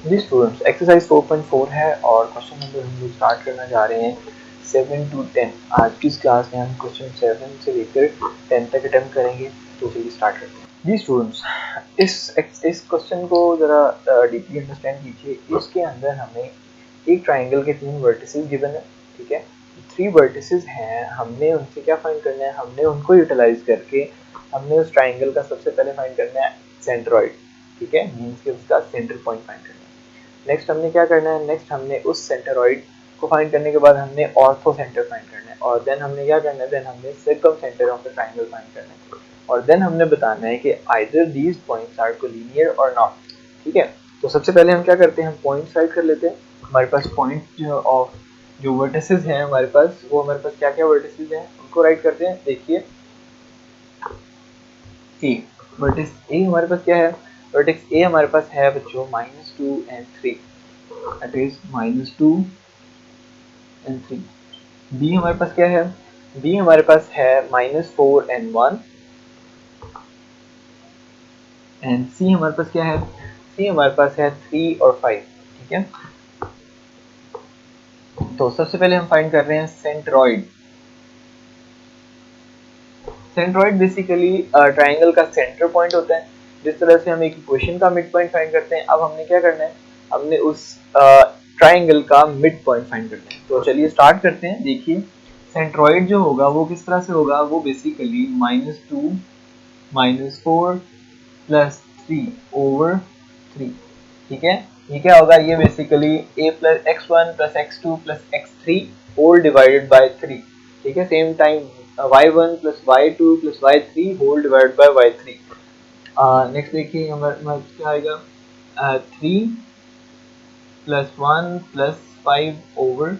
जी students, exercise 4.4 है और question number हम लोग स्टार्ट करना जा रहे हैं 7 to 10। आज की इस क्लास में हम क्वेश्चन 7 से लेकर 10 तक अटेम्प्ट करेंगे। तो चलिए स्टार्ट करते हैं। जी स्टूडेंट्स, इस क्वेश्चन को ज़रा डीपली अंडरस्टैंड कीजिए। इसके अंदर हमें एक ट्राइंगल के 3 वर्टिसेस गिवन है, ठीक है। 3 वर्टिसेस हैं, हमने उनसे क्या फाइंड करना है, हमने उनको यूटिलाइज करके हमने उस ट्राइंगल का सबसे पहले फाइंड करना है सेंट्रॉइड, ठीक है, मींस कि उसका सेंटर पॉइंट फाइंड करना है। नेक्स्ट हमने क्या करना है, नेक्स्ट हमने उस सेंटरॉइड को फाइंड करने के बाद हमने ऑर्थो सेंटर फाइंड करना है और देन हमने क्या करना है, देन हमने circumcentre of the triangle find करना है और देन हमने बताना है कि either these points are collinear और नॉट, ठीक है। तो सबसे पहले हम क्या करते हैं, हम पॉइंट राइट कर लेते हैं। हमारे पास पॉइंट ऑफ जो वर्टिसेस हैं हमारे पास, वो हमारे पास क्या क्या वर्टिसेस हैं उनको राइट करते हैं। देखिए ए, वर्टिस ए हमारे पास क्या है, वर्टेक्स ए हमारे पास है बच्चों -2 and 3, that is -2 and 3। B हमारे पास क्या है, बी हमारे पास है -4 and 1 एंड सी हमारे पास क्या है, सी हमारे पास है 3 और 5, ठीक है। तो सबसे पहले हम फाइंड कर रहे हैं सेंट्रॉइड। सेंट्रॉइड बेसिकली ट्राइंगल का सेंटर पॉइंट होता है। जिस तरह से हम एक इक्वेशन का मिड पॉइंट फाइंड करते हैं, अब हमने क्या करना है, हमने उस ट्राइंगल का मिड पॉइंट फाइंड करना है। तो चलिए स्टार्ट करते हैं। देखिए सेंट्रॉइड जो होगा वो किस तरह से होगा, वो बेसिकली -2 -4 प्लस 3 ओवर 3, ठीक है। ये क्या होगा, ये basically a plus x1 plus x2 plus x3 whole divided by 3, ठीक है। Same time y1 plus y2 plus y3 whole divided by y3। Next देखिए हमारे क्या आएगा, 3 प्लस 1 प्लस 5 ओवर,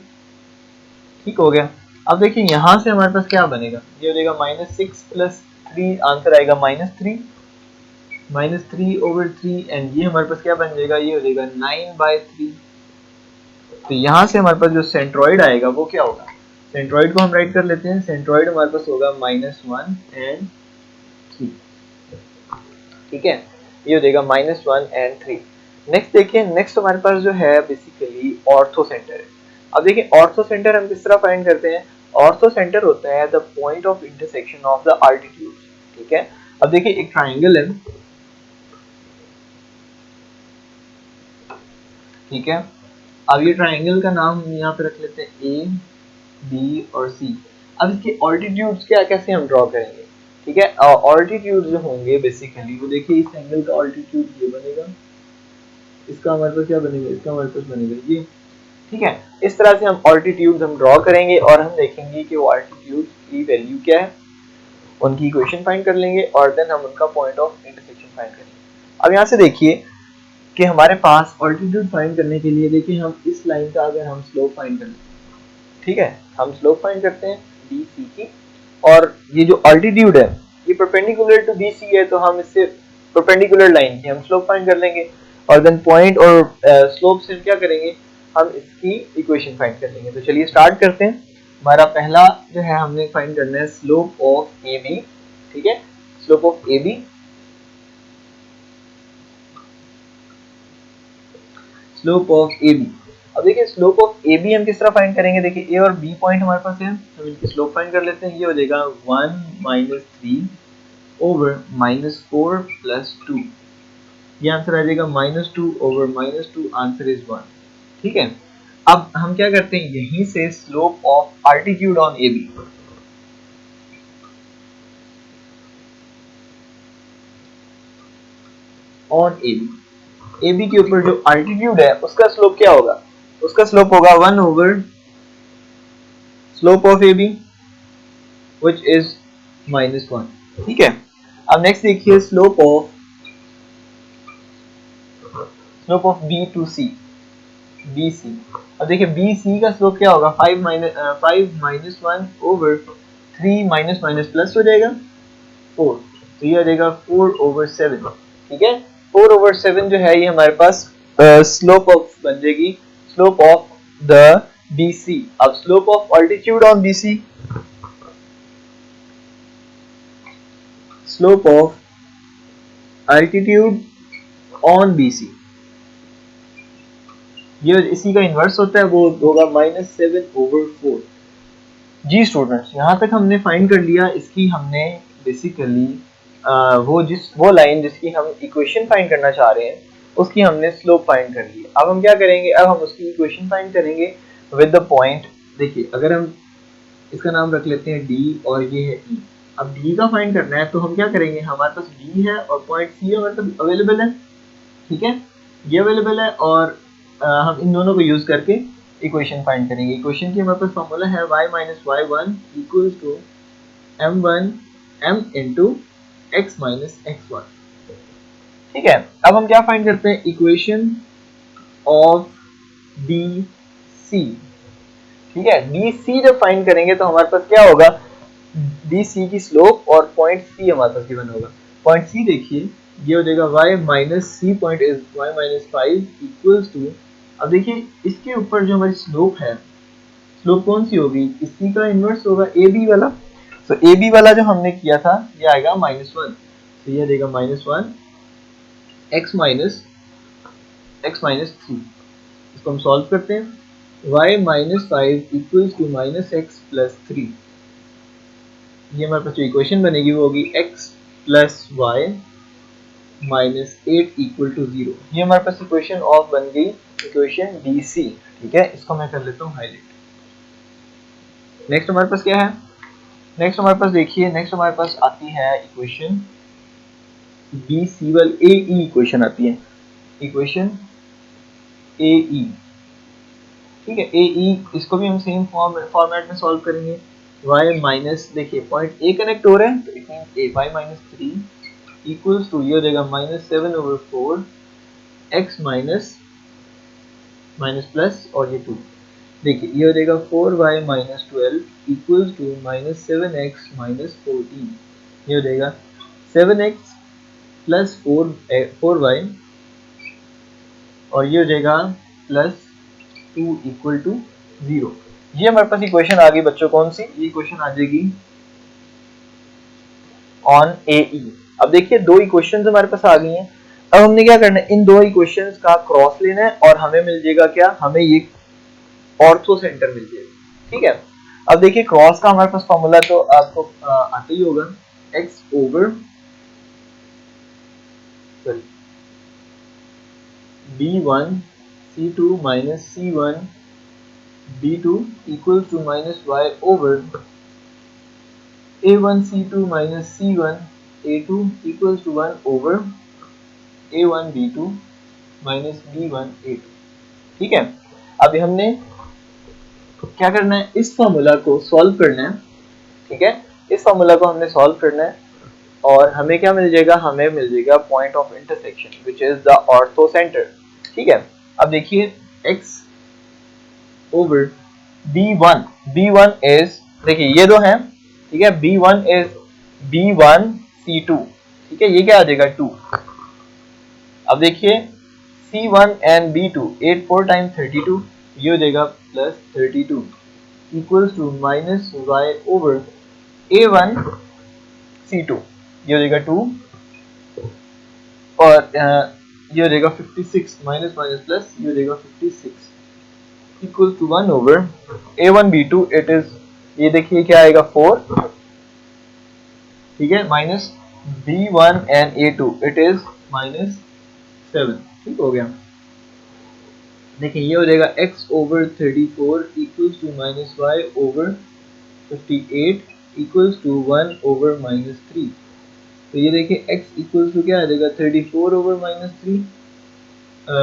ठीक हो गया। अब देखिए यहाँ से हमारे पास क्या बनेगा, ये हो जाएगा -6 प्लस 3, आंसर आएगा -3 ओवर 3 एंड ये हमारे पास क्या बन जाएगा, ये हो जाएगा 9/3। तो यहाँ से हमारे पास जो सेंट्रॉइड आएगा वो क्या होगा, सेंट्रॉइड को हम राइट कर लेते हैं। सेंट्रॉइड हमारे पास होगा -1 एंड 3, ठीक है। ये हो जाएगा -1 एंड 3। नेक्स्ट देखिए, नेक्स्ट हमारे पास जो है बेसिकली ऑर्थो सेंटर है। अब देखिए ऑर्थो सेंटर हम किस तरह फाइंड करते हैं, ऑर्थो सेंटर होता है the point of intersection of the altitude, ठीक है। अब देखिए एक ट्राइंगल है, ठीक है। अब ये ट्राइंगल का नाम हम यहाँ पे रख लेते हैं ए बी और सी। अब इसके ऑल्टीट्यूड्स क्या कैसे हम ड्रॉ करेंगे, ठीक है। ऑल्टीट्यूड जो होंगे बेसिकली वो देखिए इस एंगल का ऑल्टीट्यूड ये बनेगा, इसका हमारे पास क्या बनेगा, इसका हमारे पास बनेगा ये, ठीक है। इस तरह से हम ऑल्टीट्यूड हम ड्रॉ करेंगे और हम देखेंगे कि वो ऑल्टीट्यूड की वैल्यू क्या है, उनकी इक्वेशन फाइंड कर लेंगे और देन हम उनका पॉइंट ऑफ इंटरसेक्शन फाइंड करेंगे। अब यहाँ से देखिए कि हमारे पास ऑल्टीट्यूड फाइंड करने के लिए देखिए हम इस लाइन का अगर हम स्लोप फाइंड कर लें, ठीक है, हम स्लोप फाइंड करते हैं बी सी की, और ये जो ऑल्टीट्यूड है ये परपेंडिकुलर टू बी सी है, तो हम इससे परपेंडिकुलर लाइन की हम स्लोप फाइंड कर लेंगे और देन पॉइंट और स्लोप से हम क्या करेंगे, हम इसकी इक्वेशन फाइंड कर लेंगे। तो चलिए स्टार्ट करते हैं। हमारा पहला जो है हमने फाइंड करना है स्लोप ऑफ ए बी, ठीक है, slope of A B, slope of A B. अब देखिए स्लोप ऑफ ए बी हम किस तरह फाइंड करेंगे, देखिए ए और बी पॉइंट हमारे पास है, हम इनकी स्लोप फाइंड कर लेते हैं। ये हो जाएगा 1 -3 ओवर -4 प्लस 2, ये आंसर आ जाएगा -2 ओवर -2, आंसर इज 1, ठीक है। अब हम क्या करते हैं, यहीं से slope of altitude on A B, on A B, A B के ऊपर जो आल्टीट्यूड है उसका स्लोप क्या होगा, उसका स्लोप होगा 1 over slope of A B which is -1, ठीक है। अब नेक्स्ट देखिए slope of B to C, B C. अब देखिए बी सी का स्लोप क्या होगा, 5 - 1 ओवर 3 माइनस माइनस प्लस हो जाएगा 4, तो ये आ जाएगा 4 ओवर 7, ठीक है। 4 ओवर 7 जो है ये हमारे पास स्लोप ऑफ बन जाएगी, slope of the B C. अब slope of altitude on B C, slope of altitude on BC, ये इसी का इन्वर्स होता है, वो होगा -7/4। जी स्टूडेंट्स, यहाँ तक हमने फाइंड कर लिया इसकी, हमने बेसिकली वो लाइन जिसकी हम इक्वेशन फाइंड करना चाह रहे हैं उसकी हमने स्लोप फाइंड कर ली। अब हम क्या करेंगे, अब हम उसकी इक्वेशन फाइंड करेंगे विद द पॉइंट। देखिए अगर हम इसका नाम रख लेते हैं डी और ये है ई। अब डी का फाइंड करना है तो हम क्या करेंगे, हमारे पास डी है और पॉइंट सी हमारे पास अवेलेबल है, ठीक है, ये अवेलेबल है, और हम इन दोनों को यूज करके इक्वेशन फाइंड करेंगे। इक्वेशन की हमारे पास फॉर्मूला है y minus Y one equal to m1 m into x minus x1। ठीक है, अब हम क्या फाइंड करते हैं, इक्वेशन ऑफ डी सी। ठीक है, डी सी जब फाइंड करेंगे तो हमारे पास क्या होगा, डी सी की स्लोप और पॉइंट सी हमारे पास गिवन होगा। पॉइंट सी देखिए, ये हो जाएगा y minus C point is y minus 5 equals to. अब देखिए इसके ऊपर जो हमारी स्लोप है, स्लोप कौन सी होगी, इसी का इनवर्स होगा ए बी वाला। तो ए बी वाला जो हमने किया था ये आएगा -1, तो ये देगा -1 x माइनस 3। इसको हम सॉल्व करते हैं, y minus 5 equals to minus X plus 3। ये हमारे पास जो इक्वेशन बनेगी वो होगी x plus Y minus 8 equal to 0। ये हमारे पास इक्वेशन ऑफ बन गई, इक्वेशन डी सी। ठीक है, इसको मैं कर लेता हूँ हाईलाइट। नेक्स्ट हमारे पास क्या है, नेक्स्ट हमारे पास देखिए, नेक्स्ट हमारे पास आती है इक्वेशन बी सी वाल ए ई, इक्वेशन आती है इक्वेशन ए ई। ठीक है, ए ई, इसको भी हम सेम फॉर्मेट में सॉल्व करेंगे। y माइनस, देखिए पॉइंट ए कनेक्ट हो रहा है तो it means A, y minus 3 equals to, ये हो जाएगा -7/4 x माइनस माइनस प्लस और ये 2। देखिए ये हो जाएगा 4y minus 12 equals to -7x minus 14। ये हो जाएगा 7x प्लस 4y और ये हो जाएगा प्लस 2 इक्वल टू 0। ये हमारे पास इक्वेशन आ गई बच्चों, कौन सी, ये इक्वेशन आ जाएगी ऑन ए ई। अब देखिए दो इक्वेशंस हमारे पास आ गई हैं। अब हमने क्या करना है, इन दो इक्वेशंस का क्रॉस लेना है और हमें मिल जाएगा क्या, हमें ये ऑर्थो सेंटर मिल जाएगा। ठीक है, अब देखिए क्रॉस का हमारे पास फॉर्मूला तो आपको आता ही होगा, x over sorry b1 c2 minus c1 b2 equals to minus y over a1 c2 minus c1 a2 equals to 1 over a1 b2 minus b1 a2। ठीक है, अभी हमने क्या करना है, इस फॉर्मूला को सॉल्व करना है। ठीक है, इस फॉर्मूला को हमने सॉल्व करना है और हमें क्या मिल जाएगा, हमें मिल जाएगा point of intersection which is the ortho centre. ठीक है, अब देखिए x over b1, b1 is, देखिए ये दो हैं, ठीक है, b1 इज b1 c2। ठीक है, ये क्या आ जाएगा 2। अब देखिए c1 एंड b2, 8 4 टाइम 32, ये हो जाएगा plus 32 equals to minus y over a1 c2, ये हो जाएगा 2 और ये हो जाएगा 56 माइनस माइनस प्लस, ये हो जाएगा 56 equal to 1 over a1 b2, it is, ये देखिए क्या आएगा 4। ठीक है, minus b1 and a2, it is minus 7। ठीक हो गया, देखिए ये हो जाएगा x over 34 equals to minus y over 58 equals to 1 over minus 3। तो ये देखिए x इक्वल्स टू क्या आ जाएगा 34 ओवर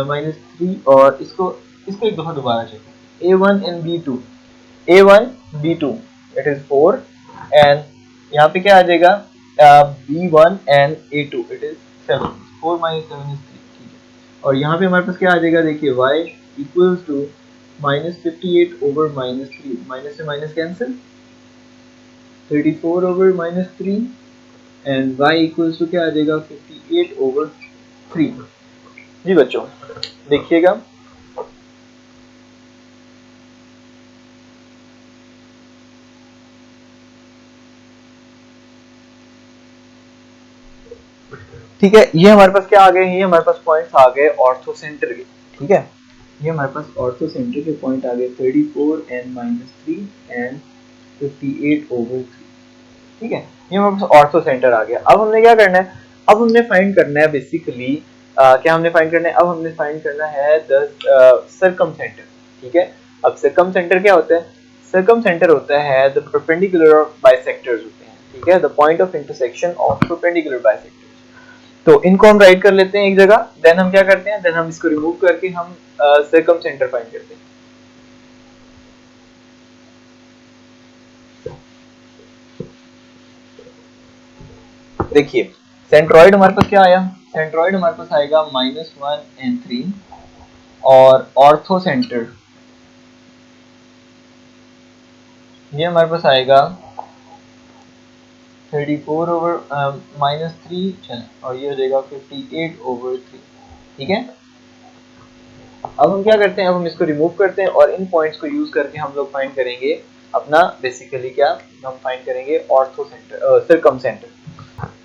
माइनस 3 और इसको इसको एक दफा दोबारा check, a1 and b2, a1 b2 it is 4 and यहाँ पे क्या आ जाएगा b1 and a2 it is 7, 4 minus 7 is 3। ठीक है, और यहाँ पे हमारे पास क्या आ जाएगा, देखिए y equals to minus 58 over minus 3, minus से minus cancel, 34 over minus 3 and y equals to क्या आ जाएगा 58 ओवर 3। जी बच्चों देखिएगा, ठीक है, ये हमारे पास क्या आ गए, ये हमारे पास पॉइंट्स आ गए ऑर्थो सेंटर के। ठीक है, ये हमारे पास ऑर्थो सेंटर के पॉइंट आ गए 34 एंड -3 एंड 58/3। ठीक है, ये हमारे पास ऑर्थो सेंटर आ गया। अब हमने क्या करना है, अब हमने फाइंड करना है बेसिकली क्या हमने फाइंड करना है, अब हमने फाइंड करना है द सर्कम सेंटर। ठीक है, अब सर्कम सेंटर क्या होता है, सर्कम सेंटर होता है द परपेंडिकुलर बाइसेक्टर्स होते हैं। ठीक है, the point of intersection of perpendicular bisectors. तो इनको हम राइट कर लेते हैं एक जगह, देन हम क्या करते हैं, देन हम इसको रिमूव करके हम सर्कम सेंटर फाइंड करते हैं। देखिए सेंट्रॉइड हमारे पास क्या आया, सेंट्रॉइड हमारे पास आएगा -1 एंड 3 और ऑर्थो सेंटर ये हमारे पास आएगा 34/-3 और ये हो जाएगा 58/3। ठीक है, अब हम क्या करते हैं, अब हम इसको रिमूव करते हैं और इन पॉइंट्स को यूज करके हम लोग फाइंड करेंगे अपना बेसिकली क्या हम फाइंड करेंगे ऑर्थो सेंटर सर्कम सेंटर।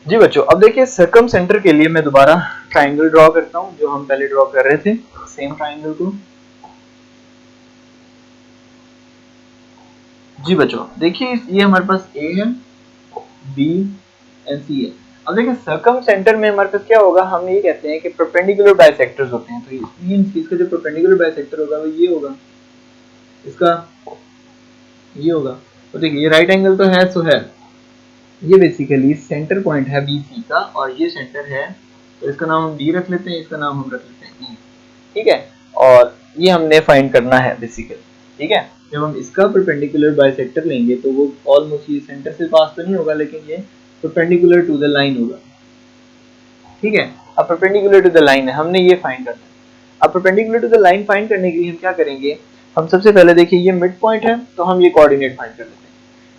जी बच्चों, अब देखिए सर्कम सेंटर के लिए मैं दोबारा ट्राइंगल ड्रॉ करता हूँ जो हम पहले ड्रॉ कर रहे थे, सेम ट्राइंगल को। जी बच्चों देखिए ये हमारे पास ए है, बी एंड सी है। अब देखिए सर्कम सेंटर में हमारे पास क्या होगा, हम ये कहते हैं कि परपेंडिकुलर बाइसेक्टर्स होते हैं, तो इसका जो परपेंडिकुलर बाइसेक्टर होगा वो ये होगा, इसका ये होगा। तो देखिए ये राइट एंगल तो है, सो है ये बेसिकली सेंटर पॉइंट है बी सी का और ये सेंटर है, तो इसका नाम हम डी रख लेते हैं, इसका नाम हम रख लेते हैं ई। ठीक है, और ये हमने फाइंड करना है बेसिकली। ठीक है, जब हम इसका परपेंडिकुलर बाइसेक्टर लेंगे तो वो ऑलमोस्ट ये सेंटर से पास तो नहीं होगा लेकिन ये परपेंडिकुलर टू द लाइन होगा। ठीक है, अब परपेंडिकुलर टू द लाइन है, हमने ये फाइंड करना है। अब perpendicular to the line find करने के लिए हम क्या करेंगे, हम सबसे पहले देखिए ये मिड पॉइंट है तो हम ये कोऑर्डिनेट फाइंड कर लेते हैं।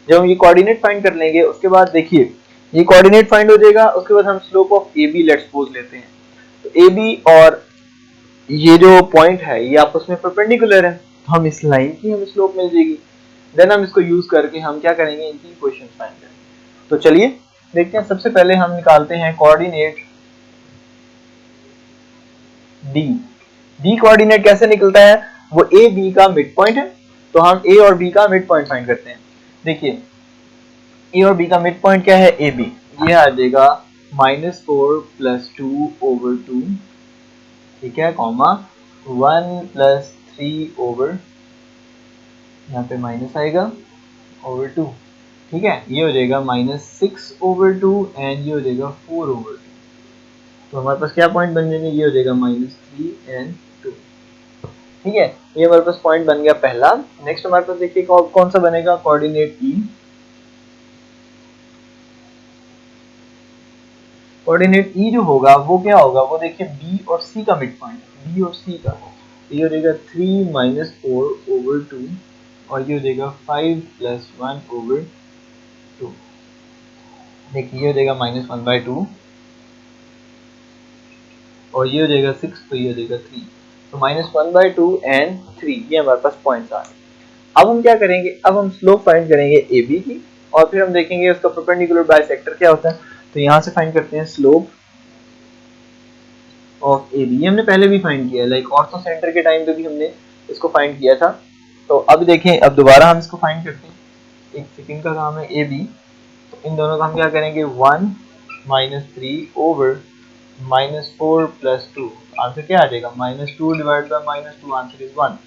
जब हम ये कोऑर्डिनेट फाइंड कर लेंगे उसके बाद देखिए ये कोऑर्डिनेट फाइंड हो जाएगा, उसके बाद हम slope of A B let's suppose लेते हैं। तो ए बी और ये जो पॉइंट है ये आपस में परपेंडिकुलर है, तो हम इस लाइन की हमें स्लोप मिल जाएगी। देन हम इसको यूज करके हम क्या करेंगे, इनकी इक्वेशन फाइंड करेंगे। तो चलिए देखते हैं, सबसे पहले हम निकालते हैं कोऑर्डिनेट डी। डी कोऑर्डिनेट कैसे निकलता है, वो ए बी का मिड पॉइंट है, तो हम ए और बी का मिड पॉइंट फाइंड करते हैं। देखिए ए और बी का मिड पॉइंट क्या है, ए बी, ये आ जाएगा -4 + 2/2। ठीक है, कॉमा 1 + 3 यहाँ पे माइनस आएगा /2। ठीक है, ये हो जाएगा -6/2 एंड ये हो जाएगा 4/2। तो हमारे पास क्या पॉइंट बन जाएंगे, ये हो जाएगा -3 एंड 2। ठीक है, ये हमारे पास पॉइंट बन गया पहला। नेक्स्ट हमारे पास देखिए कौन सा बनेगा, कोऑर्डिनेट ई। कोऑर्डिनेट ई जो होगा वो क्या होगा, वो देखिए बी और सी का मिड पॉइंट है, बी और सी का। ये हो जाएगा 3 - 4/2 और ये हो जाएगा 5 + 1/2। देखिए ये हो जाएगा -1/2 और ये हो जाएगा 6, तो ये हो जाएगा 3। तो -1/2 एंड 3 ये हमारे पास पॉइंट्स आ गए। अब हम क्या करेंगे, अब हम स्लोप फाइंड करेंगे ए बी की और फिर हम देखेंगे उसका परपेंडिकुलर बाइसेक्टर क्या होता है। तो यहाँ से फाइंड करते हैं स्लोप ऑफ ए बी, ये हमने पहले भी फाइंड किया है, लाइक ऑर्थो सेंटर के टाइम पे भी हमने इसको फाइंड किया था। तो अब देखें, अब दोबारा हम इसको फाइंड करते हैं, एक सेकंड का काम है ए बी। तो इन दोनों का हम क्या करेंगे, 1 - 3/-4 + 2, आंसर क्या आ जाएगा, -2 / -2, आंसर इज 1।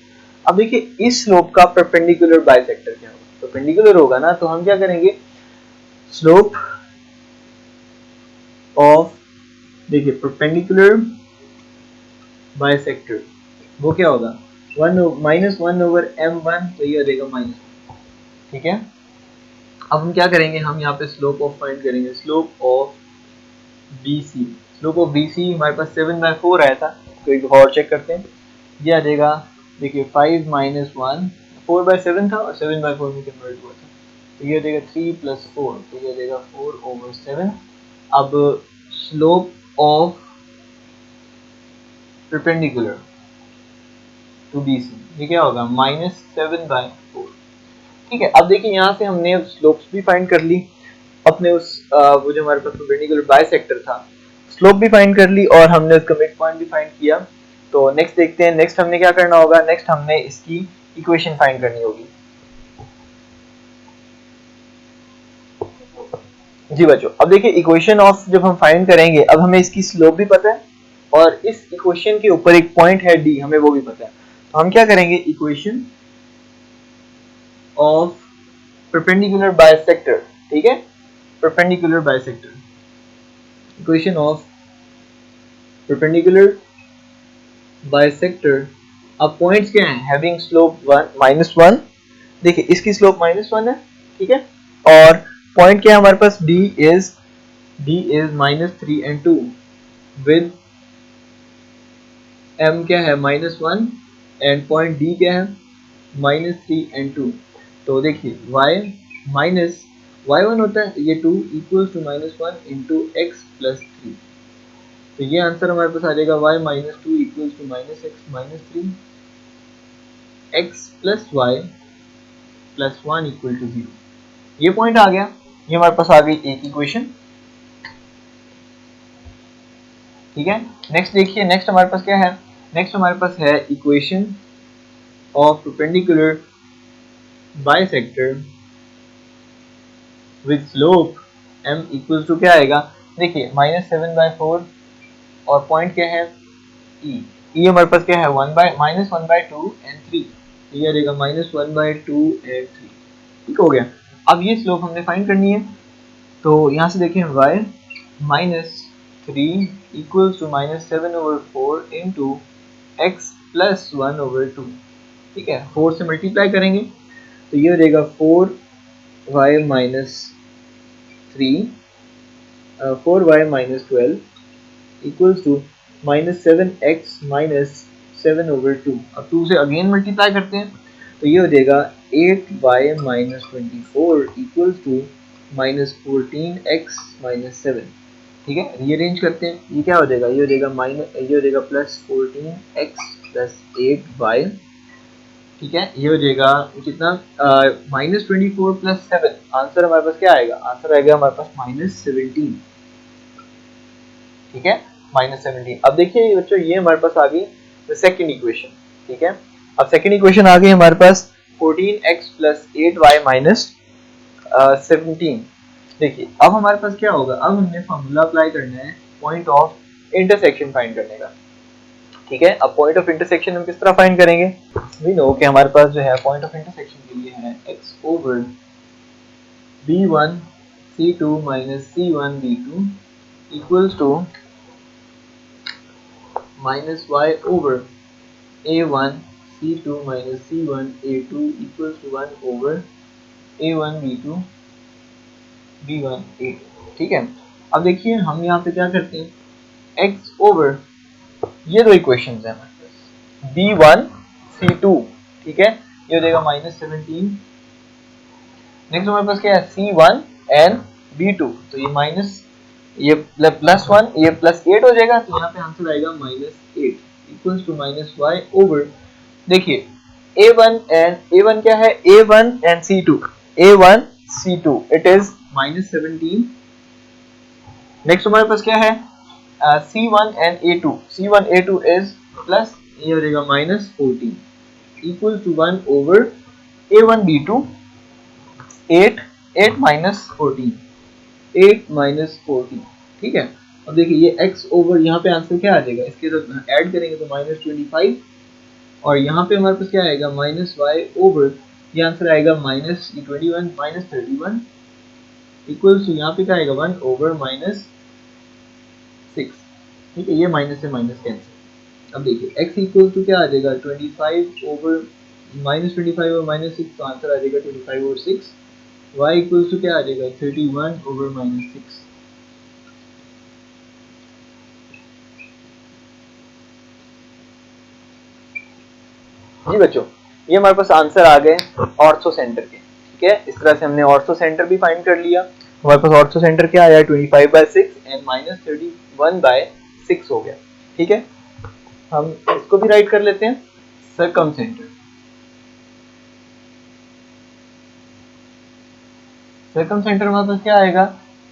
अब देखिए इस स्लोप का परपेंडिकुलर बाइसेक्टर क्या होगा, परपेंडिकुलर होगा ना, तो हम क्या करेंगे, स्लोप ऑफ, देखिए परपेंडिकुलर बाइसेक्टर वो क्या होगा, -1/m1, तो ये आ जाएगा -1। ठीक है, अब हम क्या करेंगे, हम यहाँ पे स्लोप ऑफ फाइंड करेंगे, slope of B C. Slope of B C हमारे पास 7/4 आया था, तो एक और चेक करते हैं। ये आ जाएगा, देखिए 5 - 1, 4/7 था और 7/4 में कन्वर्ट हुआ था, तो ये हो जाएगा 3 + 4, तो ये हो जाएगा 4/7। अब slope of perpendicular to B C ये क्या होगा, -7/4। ठीक है, अब देखिए यहाँ से हमने स्लोप्स भी फाइंड कर ली अपने उस वो जो हमारे पास परपेंडिकुलर बाइसेक्टर था, स्लोप भी फाइंड कर ली और हमने उसका मिड पॉइंट भी फाइंड किया। तो नेक्स्ट देखते हैं, नेक्स्ट हमने क्या करना होगा, नेक्स्ट हमने इसकी इक्वेशन फाइंड करनी होगी। जी बच्चों, अब देखिए इक्वेशन ऑफ जब हम फाइंड करेंगे, अब हमें इसकी स्लोप भी पता है और इस इक्वेशन के ऊपर एक पॉइंट है डी, हमें वो भी पता है। तो हम क्या करेंगे, इक्वेशन ऑफ परपेंडिकुलर बाइसेक्टर, ठीक है, perpendicular bisector, equation of perpendicular bisector. अब पॉइंट्स क्या हैं, हैविंग स्लोप -1, देखिए इसकी स्लोप -1 है, ठीक है, और पॉइंट क्या है हमारे पास, D is -3 and 2 with M क्या है -1 एंड पॉइंट D क्या है -3 and 2। तो देखिए y1 होता है, ये 2 equals to -1 into x plus 3। तो ये आंसर हमारे पास आ जाएगा y -2 equals to -x minus 3, x plus y plus 1 equal to 0। ये पॉइंट आ गया, ये हमारे पास आ गई एक इक्वेशन, ठीक है। नेक्स्ट देखिए, नेक्स्ट हमारे पास क्या है, नेक्स्ट हमारे पास है equation of perpendicular bisector with slope m equals to क्या आएगा, देखिए -7/4 और पॉइंट क्या है e हमारे पास क्या है -1/2 एंड 3, तो ये आ जाएगा -1/2 एंड 3, ठीक हो गया। अब ये स्लोप हमने फाइंड करनी है, तो यहाँ से देखें y -3 equals to -7/4 into x plus 1/2, ठीक है, 4 से मल्टीप्लाई करेंगे तो ये हो जाएगा 4y -12 equals to -7x minus 7/2। अब 2 से अगेन मल्टीप्लाई करते हैं तो ये हो जाएगा 8y -24 equals to -14x minus 7, ठीक है। रीअरेंज करते हैं, ये क्या हो जाएगा, ये हो जाएगा +14x प्लस 8y, ठीक है, ये हो जाएगा कितना -24 प्लस 7, आंसर हमारे पास क्या आएगा, आंसर आएगा हमारे पास -17, ठीक है, -17। अब देखिए बच्चों, ये हमारे पास आ गई सेकंड इक्वेशन, ठीक है। अब सेकंड इक्वेशन आ गई हमारे पास 14x प्लस 8y माइनस 17। देखिए अब हमारे पास क्या होगा, अब हमने फॉर्मूला अप्लाई करना है पॉइंट ऑफ इंटरसेक्शन फाइंड करने का, ठीक है। अब पॉइंट ऑफ इंटरसेक्शन हम किस तरह फाइंड करेंगे, वी नो कि हमारे पास जो है पॉइंट ऑफ इंटरसेक्शन के लिए है x over b1 c2 minus c1 b2 equals to minus y over a1 c2 minus c1 a2 equals to 1 over a1 b2 b1 a2, ठीक है। अब देखिए हम यहाँ पे क्या करते हैं, x ओवर ये दो इक्वेशंस हैं हमारे पास b1 c2, ठीक है, ये हो जाएगा -17। नेक्स्ट हमारे पास क्या है c1 एंड b2, तो ये माइनस ये +1 ये +8 हो जाएगा, तो यहाँ पे आंसर आएगा -8 इक्वल्स टू -y ओवर, देखिए a1 क्या है, a1 and c2, a1 c2 it is -17। Next हमारे पास क्या है c1 and a2 is plus, ये हो जाएगा -14 equal to 1 over a1 b2 8 -14, ठीक है। अब देखिए ये x ओवर, यहाँ पे आंसर क्या आ जाएगा, इसके तो ऐड करेंगे तो -25, और यहाँ पे हमारे पास क्या आएगा -y ओवर, ये आंसर आएगा -21 -31 इक्वल्स टू यहाँ पे क्या आएगा 1 ओवर -6, ठीक है, ये माइनस से माइनस कैंसिल। अब देखिए x इक्वल टू क्या आ जाएगा 25 ओवर -25 और -6, तो आंसर आ जाएगा 25 ओवर 6, y इक्वल टू क्या आ जाएगा 31 ओवर -6। जी बच्चों, ये हमारे पास आंसर आ गए ऑर्थो सेंटर के, ठीक है। इस तरह से हमने ऑर्थो सेंटर भी फाइंड कर लिया, हमारे पास ऑर्थो सेंटर क्या आया 25/6 एंड -31/6 हो गया, ठीक है। हम इसको भी राइट कर लेते हैं, सर्कम सेंटर, सर्कम सेंटर हमारे पास क्या आएगा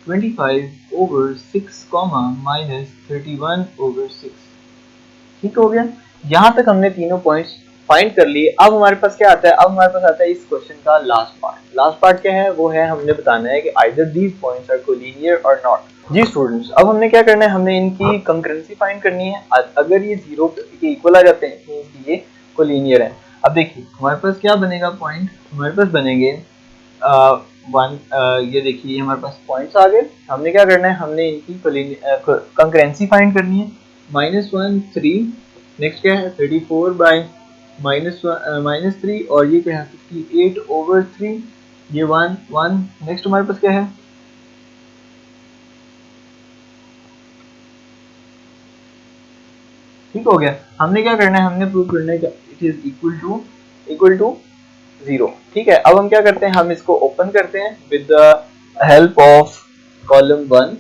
25/6 -31/6, ठीक हो गया। यहाँ तक हमने तीनों पॉइंट्स फाइंड कर लिए। अब हमारे पास क्या आता है, अब हमारे पास आता है इस क्वेश्चन का लास्ट पार्ट। लास्ट पार्ट क्या है, वो है हमने बताना है कि either these points are collinear और नॉट। जी स्टूडेंट्स, अब हमने क्या करना है, हमने इनकी कंकरेंसी फाइंड करनी है। अगर ये 0 के इक्वल आ जाते हैं तो ये कोलिनियर है। अब देखिए हमारे पास क्या बनेगा पॉइंट, हमारे पास बनेंगे ये देखिए हमारे पास पॉइंट्स आ गए। हमने क्या करना है, हमने इनकी कंकरेंसी फाइंड करनी है। -1 3, नेक्स्ट क्या है 34 बाय -3, और ये क्या है 58/3, ये 1 1। नेक्स्ट हमारे पास क्या है, ठीक हो गया। हमने क्या करना है, हमने प्रूव करना है कि इट इज इक्वल टू 0। ठीक है, अब हम क्या करते हैं, हम इसको ओपन करते हैं with the help of column 1।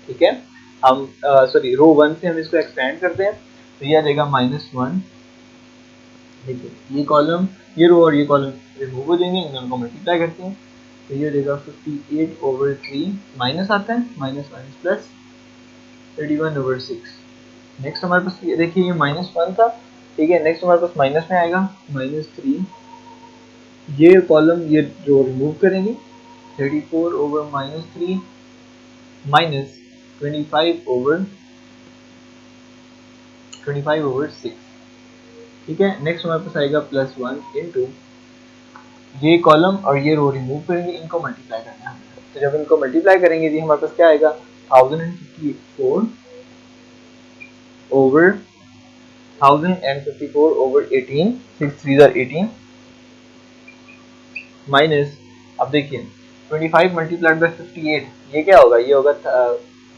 ठीक है, हम सॉरी रो 1 से हम इसको एक्सपेंड करते हैं, तो ये आ जाएगा -1। देखिए ये कॉलम, ये रो और ये कॉलम रिमूव हो जाएंगे, इन दोनों को मल्टीप्लाई करते हैं, तो ये हो जाएगा 58/3, माइनस आता है माइनस प्लस 31/6। नेक्स्ट हमारे पास ये देखिए ये -1 था। ठीक है, नेक्स्ट हमारे पास माइनस में आएगा -3, ये कॉलम ये जो रिमूव करेंगे 34/-3 माइनस 25/6। ठीक है, नेक्स्ट हमारे पास आएगा +1 इंटू ये कॉलम और ये रो रिमूव करेंगे, इनको मल्टीप्लाई करना है। तो जब इनको मल्टीप्लाई करेंगे जी हमारे पास क्या आएगा 1054/18, 6 3 18 माइनस, अब देखिए 25 मल्टीप्लाइड बाय 58, ये क्या होगा, ये होगा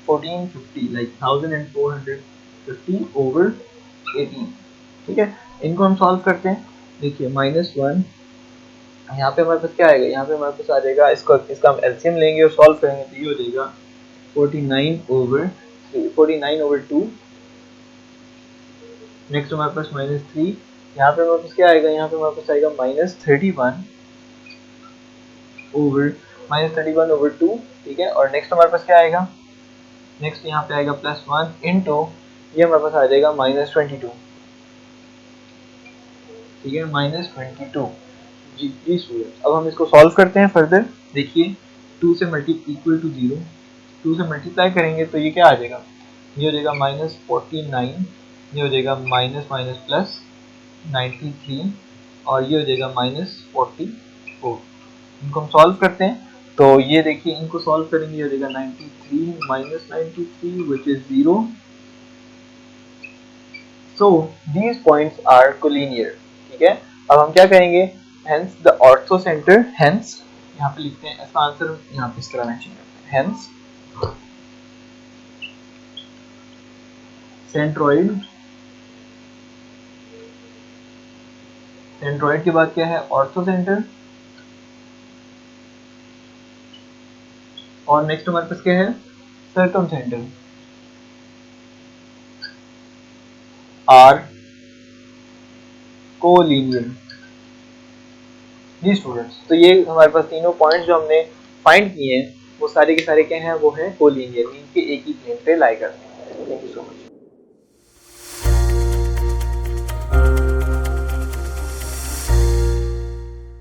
1450, लाइक 1450/18। ठीक है, इनको हम सॉल्व करते हैं। देखिए -1, यहाँ पे हमारे पास क्या आएगा, यहाँ पे हमारे पास आ जाएगा, इसका हम एलसीएम लेंगे और सॉल्व करेंगे तो ये हो जाएगा 49/2। नेक्स्ट हमारे पास -3, यहाँ पे हमारे पास क्या आएगा, यहाँ पे हमारे पास आएगा -31/2। ठीक है, और नेक्स्ट हमारे पास क्या आएगा, नेक्स्ट यहाँ पे आएगा +1 इंटू ये हमारे पास आ जाएगा -22। ठीक है, -22। जी स्टूडेंट, अब हम इसको सॉल्व करते हैं फर्दर। देखिए 2 से इक्वल टू 0, 2 से मल्टीप्लाई करेंगे तो ये क्या आ जाएगा, ये हो जाएगा -49, ये हो जाएगा माइनस माइनस प्लस 93, और ये हो जाएगा -44। इनको हम सॉल्व करते हैं, तो ये देखिए इनको सॉल्व करेंगे, ये हो जाएगा 93 minus 93 which is 0। So these points are collinear. ठीक है, अब हम क्या करेंगे, hence the orthocentre, hence यहाँ पे लिखते हैं, इसका आंसर यहाँ पे इस तरह मेंशन करते हैं, हेंस सेंट्रोइड, सेंट्रोइड के बाद क्या है ऑर्थो सेंटर, और नेक्स्ट हमारे पास क्या है सर्कम सेंटर, आर कोलिनियर। जी स्टूडेंट्स, तो ये हमारे पास तीनों पॉइंट्स जो हमने फाइंड किए हैं वो सारे के सारे क्या हैं, वो है कोलिनियर, इनके एक ही प्लेन पे लाई करते हैं। Thank you so much.